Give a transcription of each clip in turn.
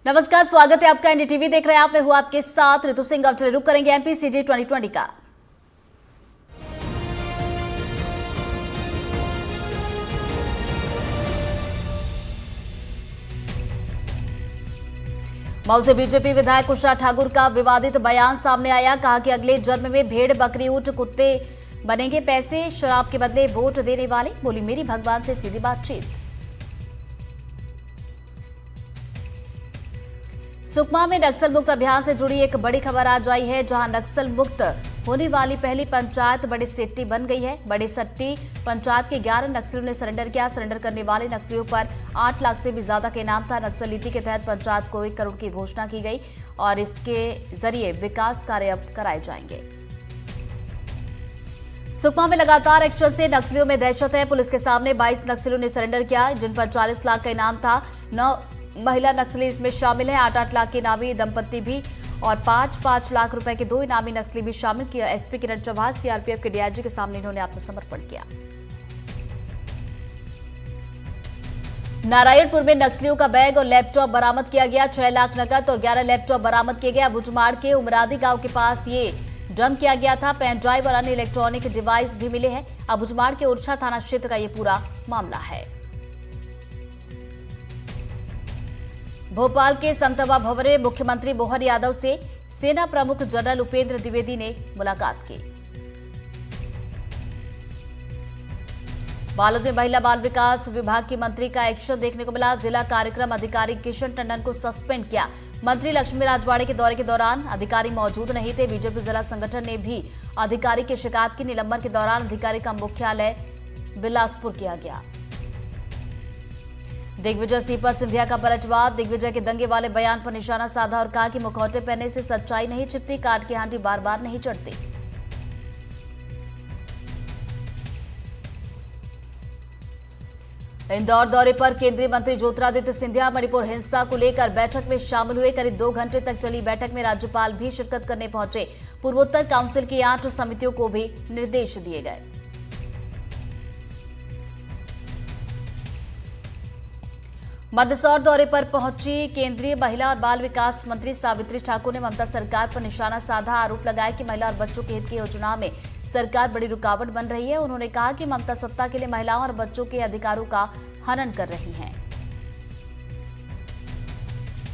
नमस्कार, स्वागत है आपका। एनडीटीवी देख रहे हैं आप। मैं हूं आपके साथ ऋतु सिंह। अब चलिए रुक करेंगे एमपीसीजी 2020 का। मऊ से बीजेपी विधायक उषा ठाकुर का विवादित बयान सामने आया। कहा कि अगले जन्म में भेड़, बकरी, ऊंट, कुत्ते बनेंगे पैसे शराब के बदले वोट देने वाले। बोली, मेरी भगवान से सीधी बातचीत। सुकमा में नक्सल मुक्त अभियान से जुड़ी एक बड़ी खबर आज आई है, जहां नक्सल मुक्त होने वाली पहली पंचायत बड़े सेट्टी बन गई है। बड़े सट्टी पंचायत के 11 नक्सलियों ने सरेंडर किया। सरेंडर करने वाले नक्सलियों पर 8 लाख से भी ज्यादा के इनाम था। नक्सल नीति के तहत पंचायत को 1 करोड़ की घोषणा की गई और इसके जरिए विकास कार्य अब कराए जाएंगे। सुकमा में लगातार एक्शन से नक्सलियों में दहशत है। पुलिस के सामने 22 नक्सलियों ने सरेंडर किया, जिन पर 40 लाख का इनाम था। 9 महिला नक्सली इसमें शामिल है। 8-8 लाख के इनामी दंपत्ति भी और 5-5 लाख रुपए के 2 इनामी नक्सली भी शामिल किया। एसपी किरण चौहान, सीआरपीएफ के डीआईजी के सामने इन्होंने आत्मसमर्पण किया। नारायणपुर में नक्सलियों का बैग और लैपटॉप बरामद किया गया। 6 लाख नकद और 11 लैपटॉप बरामद किए गए। बुजमाड़ के उमरादी गांव के पास ये डंप किया गया था। पेन ड्राइव और अन्य इलेक्ट्रॉनिक डिवाइस भी मिले हैं। अबुझमाड़ के उर्छा थाना क्षेत्र का यह पूरा मामला है। भोपाल के समतवा भवन में मुख्यमंत्री मोहन यादव से सेना प्रमुख जनरल उपेंद्र द्विवेदी ने मुलाकात की। बालोद में महिला बाल विकास विभाग की मंत्री का एक्शन देखने को मिला। जिला कार्यक्रम अधिकारी किशन टंडन को सस्पेंड किया। मंत्री लक्ष्मी राजवाड़े के दौरे के दौरान अधिकारी मौजूद नहीं थे। बीजेपी जिला संगठन ने भी अधिकारी की शिकायत की। निलंबन के दौरान अधिकारी का मुख्यालय बिलासपुर किया गया। दिग्विजय सिंह पर सिंधिया का पलटवार। दिग्विजय के दंगे वाले बयान पर निशाना साधा और कहा कि मुखौटे पहनने से सच्चाई नहीं छिपती, काट की हांडी बार बार नहीं चढ़ती। इंदौर दौरे पर केंद्रीय मंत्री ज्योतिरादित्य सिंधिया मणिपुर हिंसा को लेकर बैठक में शामिल हुए। करीब 2 घंटे तक चली बैठक में राज्यपाल भी शिरकत करने पहुंचे। पूर्वोत्तर काउंसिल की 8 समितियों को भी निर्देश दिए गए। मंदसौर दौरे पर पहुंची केंद्रीय महिला और बाल विकास मंत्री सावित्री ठाकुर ने ममता सरकार पर निशाना साधा। आरोप लगाया कि महिला और बच्चों के हित की योजनाओं में सरकार बड़ी रुकावट बन रही है। उन्होंने कहा कि ममता सत्ता के लिए महिलाओं और बच्चों के अधिकारों का हनन कर रही हैं।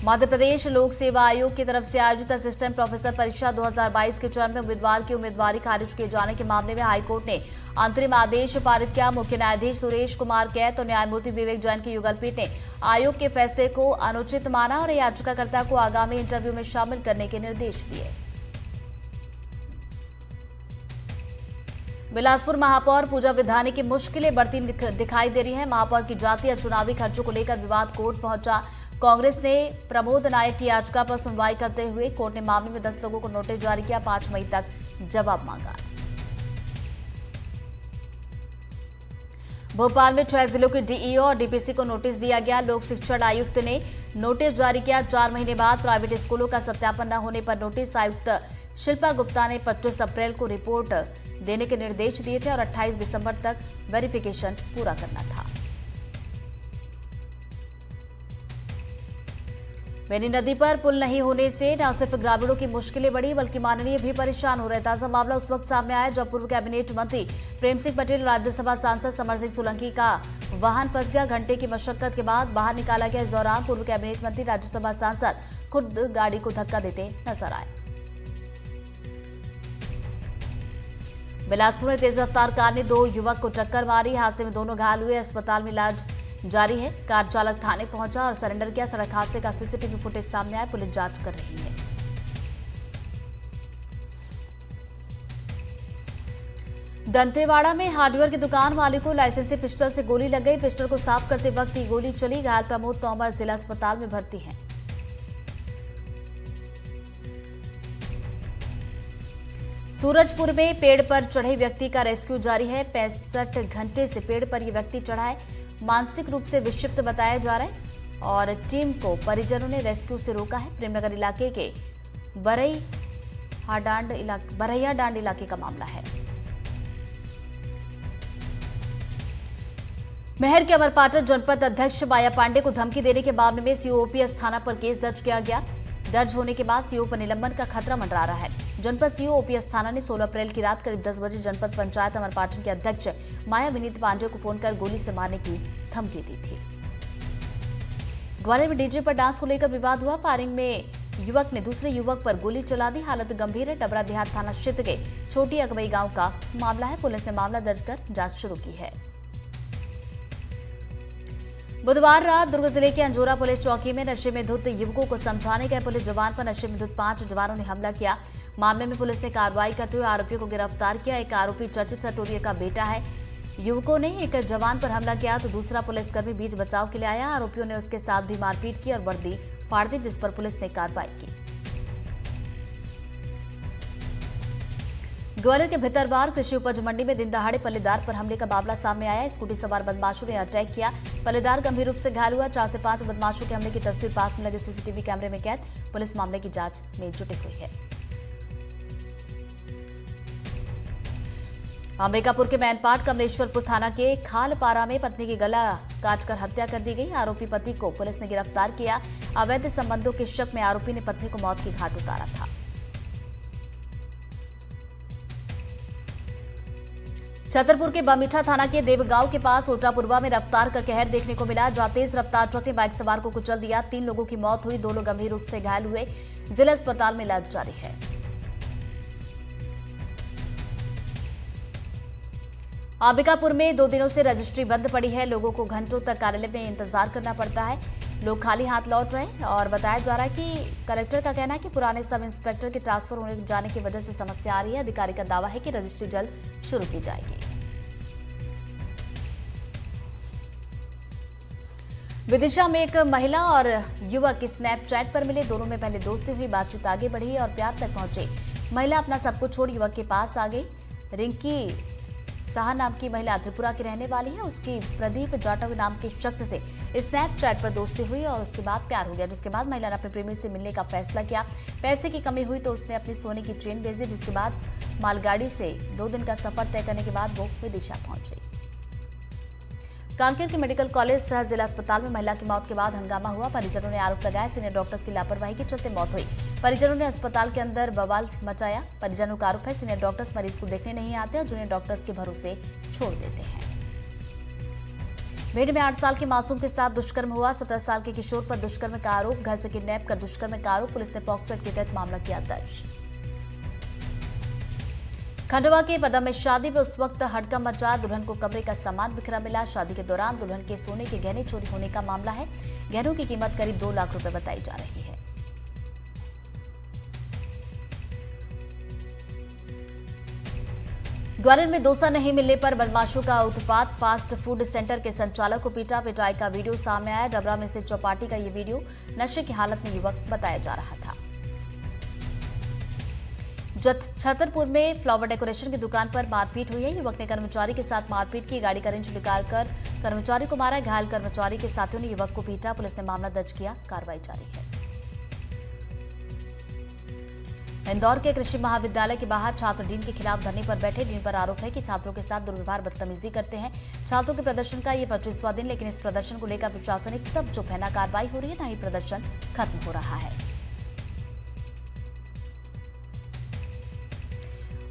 मध्य प्रदेश लोक सेवा आयोग की तरफ से आयोजित असिस्टेंट प्रोफेसर परीक्षा 2022 के चरण में उम्मीदवार की उम्मीदवारी खारिज किए जाने के मामले में हाईकोर्ट ने अंतरिम आदेश पारित किया। मुख्य न्यायाधीश सुरेश कुमार कैत और न्यायमूर्ति विवेक जैन की युगलपीठ ने आयोग के फैसले को अनुचित माना और याचिकाकर्ता को आगामी इंटरव्यू में शामिल करने के निर्देश दिए। बिलासपुर महापौर पूजा विधानी की मुश्किलें बढ़ती दिखाई दे रही हैं। महापौर की जाति या चुनावी खर्चों को लेकर विवाद कोर्ट पहुंचा। कांग्रेस ने प्रमोद नायक की याचिका पर सुनवाई करते हुए कोर्ट ने मामले में 10 लोगों को नोटिस जारी किया। 5 मई तक जवाब मांगा। भोपाल में 6 जिलों के डीईओ और डीपीसी को नोटिस दिया गया। लोक शिक्षण आयुक्त ने नोटिस जारी किया। 4 महीने बाद प्राइवेट स्कूलों का सत्यापन न होने पर नोटिस। आयुक्त शिल्पा गुप्ता ने 25 अप्रैल को रिपोर्ट देने के निर्देश दिए थे और 28 दिसंबर तक वेरिफिकेशन पूरा करना था। बेनी नदी पर पुल नहीं होने से न सिर्फ ग्रामीणों की मुश्किलें बढ़ी बल्कि माननीय भी परेशान हो रहे। ताजा मामला उस वक्त सामने आया जब पूर्व कैबिनेट मंत्री प्रेम सिंह पटेल और राज्यसभा सांसद समर सिंह सोलंकी का वाहन फंस गया। घंटे की मशक्कत के बाद बाहर निकाला गया। इस दौरान पूर्व कैबिनेट मंत्री राज्यसभा सांसद खुद गाड़ी को धक्का देते नजर आए। बिलासपुर में तेज रफ्तार कार ने 2 युवक को टक्कर मारी। हादसे में दोनों घायल हुए। अस्पताल में इलाज जारी है। कार चालक थाने पहुंचा और सरेंडर किया। सड़क हादसे का सीसीटीवी फुटेज सामने आया। पुलिस जांच कर रही है। दंतेवाड़ा में हार्डवेयर की दुकान मालिक को लाइसेंसी पिस्टल से गोली लग गई। पिस्टल को साफ करते वक्त ही गोली चली। घायल प्रमोद तोमर जिला अस्पताल में भर्ती हैं। सूरजपुर में पेड़ पर चढ़े व्यक्ति का रेस्क्यू जारी है। 65 घंटे से पेड़ पर यह व्यक्ति चढ़ा है। मानसिक रूप से विक्षिप्त बताया जा रहा है और टीम को परिजनों ने रेस्क्यू से रोका है। प्रेमनगर इलाके के बरैया डांड इलाके का मामला है। मेहर के अमरपाटन जनपद अध्यक्ष माया पांडे को धमकी देने के मामले में सीओपीएस थाना पर केस दर्ज किया गया। दर्ज होने के बाद सीओ पर निलंबन का खतरा मंडरा रहा है। जनपद सीओ ओपीएस थाना ने 16 अप्रैल की रात करीब 10 बजे जनपद पंचायत अमरपाटन के अध्यक्ष माया विनीत पांडे को फोन कर गोली से मारने की धमकी दी थी। ग्वालियर में डीजे पर डांस को लेकर विवाद हुआ। फायरिंग में युवक ने दूसरे युवक पर गोली चला दी। हालत गंभीर है। डबरा देहात थाना क्षेत्र के छोटी अगवई गांव का मामला है। पुलिस ने मामला दर्ज कर जांच शुरू की है। बुधवार रात दुर्ग जिले के अंजोरा पुलिस चौकी में नशे में धुत युवकों को समझाने गए पुलिस जवान पर नशे में धुत 5 जवानों ने हमला किया। मामले में पुलिस ने कार्रवाई करते हुए आरोपियों को गिरफ्तार किया। एक आरोपी चर्चित सटोरिया का बेटा है। युवकों ने एक जवान पर हमला किया तो दूसरा पुलिसकर्मी बीच बचाव के लिए आया। आरोपियों ने उसके साथ भी मारपीट की और वर्दी फाड़ दी, जिस पर पुलिस ने कार्रवाई की। ग्वालियर के भितरवार कृषि उपज मंडी में दिन दहाड़े पल्लेदार पर हमले का मामला सामने आया। स्कूटी सवार बदमाशों ने अटैक किया। पल्लेदार गंभीर रूप से घायल हुआ। 4 से 5 बदमाशों के हमले की तस्वीर पास में लगे सीसीटीवी कैमरे में कैद। पुलिस मामले की जांच में जुटी हुई है। अंबिकापुर के मैनपाट कमलेश्वरपुर थाना के खालपारा में पत्नी की गला काटकर हत्या कर दी गई। आरोपी पति को पुलिस ने गिरफ्तार किया। अवैध संबंधों के शक में आरोपी ने पत्नी को मौत की घाट उतारा था। छतरपुर के बमीठा थाना के देवगांव के पास ओटापुरवा में रफ्तार का कहर देखने को मिला, जहां तेज रफ्तार ट्रक ने बाइक सवार को कुचल दिया। 3 लोगों की मौत हुई, 2 लोग गंभीर रूप से घायल हुए। जिला अस्पताल में इलाज जारी है। अंबिकापुर में 2 दिनों से रजिस्ट्री बंद पड़ी है। लोगों को घंटों तक कार्यालय में इंतजार करना पड़ता है। लोग खाली हाथ लौट रहे हैं और बताया जा रहा है कि कलेक्टर का कहना है कि पुराने सब इंस्पेक्टर के ट्रांसफर होने जाने की वजह से समस्या आ रही है। अधिकारी का दावा है कि रजिस्ट्री जल्द शुरू की जाएगी। विदिशा में एक महिला और युवक स्नैपचैट पर मिले। दोनों में पहले दोस्ती हुई, बातचीत आगे बढ़ी और प्यार तक पहुंची। महिला अपना सब कुछ छोड़ युवक के पास आ गई। रिंकी साहा नाम की महिला त्रिपुरा की रहने वाली है। उसकी प्रदीप जाटव नाम के शख्स से स्नैपचैट पर दोस्ती हुई और उसके बाद प्यार हो गया, जिसके बाद महिला ने अपने प्रेमी से मिलने का फैसला किया। पैसे की कमी हुई तो उसने अपनी सोने की चेन भेज दी, जिसके बाद मालगाड़ी से 2 दिन का सफर तय करने के बाद वो विदिशा पहुंची। कांकेर के मेडिकल कॉलेज सह जिला अस्पताल में महिला की मौत के बाद हंगामा हुआ। परिजनों ने आरोप लगाया सीनियर डॉक्टर्स की लापरवाही के चलते मौत हुई। परिजनों ने अस्पताल के अंदर बवाल मचाया। परिजनों का आरोप है सीनियर डॉक्टर्स मरीज को देखने नहीं आते और जूनियर डॉक्टर्स के भरोसे छोड़ देते हैं। भिंड में 8 साल के मासूम के साथ दुष्कर्म हुआ। 17 साल के किशोर पर दुष्कर्म का आरोप, घर से किडनैप कर दुष्कर्म का आरोप। पुलिस ने पॉक्सो एक्ट के तहत मामला किया दर्ज। खंडवा के पदम में शादी में उस वक्त हड़कंप मचा। दुल्हन को कमरे का सामान बिखरा मिला। शादी के दौरान दुल्हन के सोने के गहने चोरी होने का मामला है। गहनों की कीमत करीब 2 लाख रुपए बताई जा रही है। ग्वालियर में डोसा नहीं मिलने पर बदमाशों का उत्पात। फास्ट फूड सेंटर के संचालक को पीटा पिटाई का वीडियो सामने आया। डबरा में स्थित चौपाटी का ये वीडियो नशे की हालत में युवक बताया जा रहा था। छतरपुर में फ्लावर डेकोरेशन की दुकान पर मारपीट हुई है। युवक ने कर्मचारी के साथ मारपीट की। गाड़ी का रेंज निकालकर कर्मचारी को मारा। घायल कर्मचारी के साथियों ने युवक को पीटा। पुलिस ने मामला दर्ज किया। कार्रवाई जारी है। इंदौर के कृषि महाविद्यालय के बाहर छात्र डीन के खिलाफ धरने पर बैठे। डीन पर आरोप है कि छात्रों के साथ दुर्व्यवहार बदतमीजी करते हैं। छात्रों के प्रदर्शन का ये 25वां दिन, लेकिन इस प्रदर्शन को लेकर प्रशासनिक तब चुप है। न कार्रवाई हो रही है, न ही प्रदर्शन खत्म हो रहा है।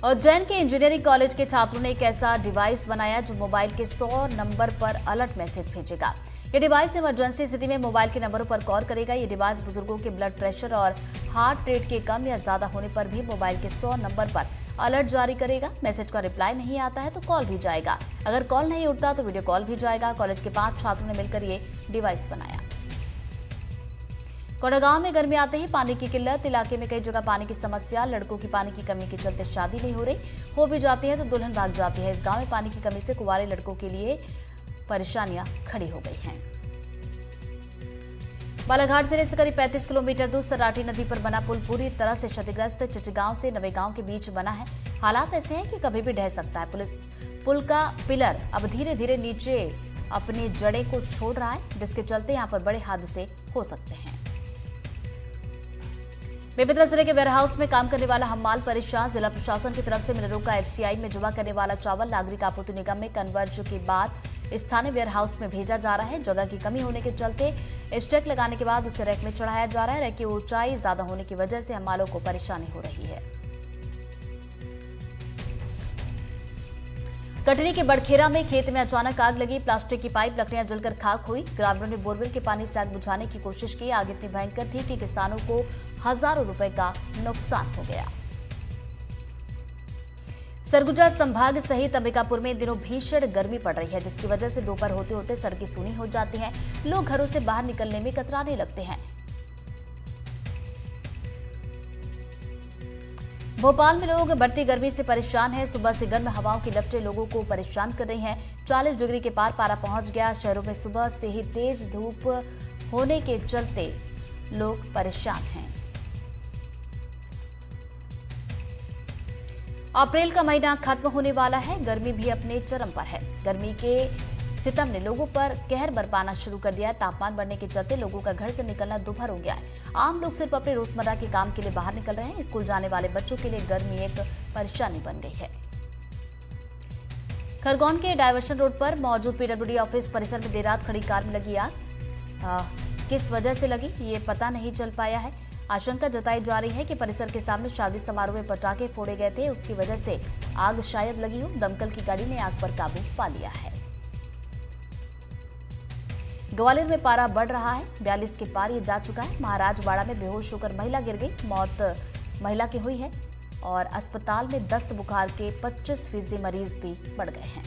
उज्जैन के इंजीनियरिंग कॉलेज के छात्रों ने एक ऐसा डिवाइस बनाया जो मोबाइल के 100 नंबर पर अलर्ट मैसेज भेजेगा। ये डिवाइस इमरजेंसी स्थिति में मोबाइल के नंबरों पर कॉल करेगा। ये डिवाइस बुजुर्गों के ब्लड प्रेशर और हार्ट रेट के कम या ज्यादा होने पर भी मोबाइल के 100 नंबर पर अलर्ट जारी करेगा। मैसेज का रिप्लाई नहीं आता है तो कॉल भी जाएगा। अगर कॉल नहीं उठता तो वीडियो कॉल भी जाएगा। कॉलेज के 5 छात्रों ने मिलकर ये डिवाइस बनाया। कोंडागांव में गर्मी आते ही पानी की किल्लत। इलाके में कई जगह पानी की समस्या। लड़कों की पानी की कमी के चलते शादी नहीं हो रही। हो भी जाती है तो दुल्हन भाग जाती है। इस गांव में पानी की कमी से कुंवारे लड़कों के लिए परेशानियां खड़ी हो गई हैं। बालाघाट जिले से करीब 35 किलोमीटर दूर सराठी नदी पर बना पुल पूरी तरह से क्षतिग्रस्त। चिचगांव से नवेगांव के बीच बना है। हालात ऐसे हैं कि कभी भी ढह सकता है। पुल का पिलर अब धीरे धीरे नीचे अपनी जड़ें को छोड़ रहा है, जिसके चलते यहां पर बड़े हादसे हो सकते हैं। बेमेतरा जिले के वेयरहाउस में काम करने वाला हम्माल परेशान। जिला प्रशासन की तरफ से मिलरों का एफसीआई में जमा करने वाला चावल नागरिक आपूर्ति निगम में कन्वर्ज के बाद स्थानीय वेयर हाउस में भेजा जा रहा है। जगह की कमी होने के चलते स्टैक लगाने के बाद उसे रैक में चढ़ाया जा रहा है। रैक की ऊंचाई ज्यादा होने की वजह से हमालों को परेशानी हो रही है। कटनी के बड़खेरा में खेत में अचानक आग लगी। प्लास्टिक की पाइप लकड़ियां जलकर खाक हुई। ग्रामीणों ने बोरवेल के पानी से आग बुझाने की कोशिश की। आग इतनी भयंकर थी कि किसानों को हजारों रुपए का नुकसान हो गया। सरगुजा संभाग सहित अंबिकापुर में इन दिनों भीषण गर्मी पड़ रही है, जिसकी वजह से दोपहर होते होते सड़कें सूनी हो जाती हैं। लोग घरों से बाहर निकलने में कतराने लगते हैं। भोपाल में लोग बढ़ती गर्मी से परेशान हैं। सुबह से गर्म हवाओं की लपटें लोगों को परेशान कर रही हैं। 40 डिग्री के पार पारा पहुंच गया। शहरों में सुबह से ही तेज धूप होने के चलते लोग परेशान हैं। अप्रैल का महीना खत्म होने वाला है। गर्मी भी अपने चरम पर है। गर्मी के सितम ने लोगों पर कहर बरपाना शुरू कर दिया है। तापमान बढ़ने के चलते लोगों का घर से निकलना दुभर हो गया है। आम लोग सिर्फ अपने रोजमर्रा के काम के लिए बाहर निकल रहे हैं। स्कूल जाने वाले बच्चों के लिए गर्मी एक परेशानी बन गई है। खरगोन के डायवर्शन रोड पर मौजूद पीडब्ल्यूडी ऑफिस परिसर में देर रात खड़ी कार में लगी आग। किस वजह से लगी ये पता नहीं चल पाया है। आशंका जताई जा रही है कि परिसर के सामने शादी समारोह में पटाखे फोड़े गए थे, उसकी वजह से आग शायद लगी हो। दमकल की गाड़ी ने आग पर काबू पा लिया है। ग्वालियर में पारा बढ़ रहा है। 42 के पार ये जा चुका है। महाराजवाड़ा में बेहोश होकर महिला गिर गई। मौत महिला की हुई है और अस्पताल में दस्त बुखार के 25% मरीज भी बढ़ गए हैं।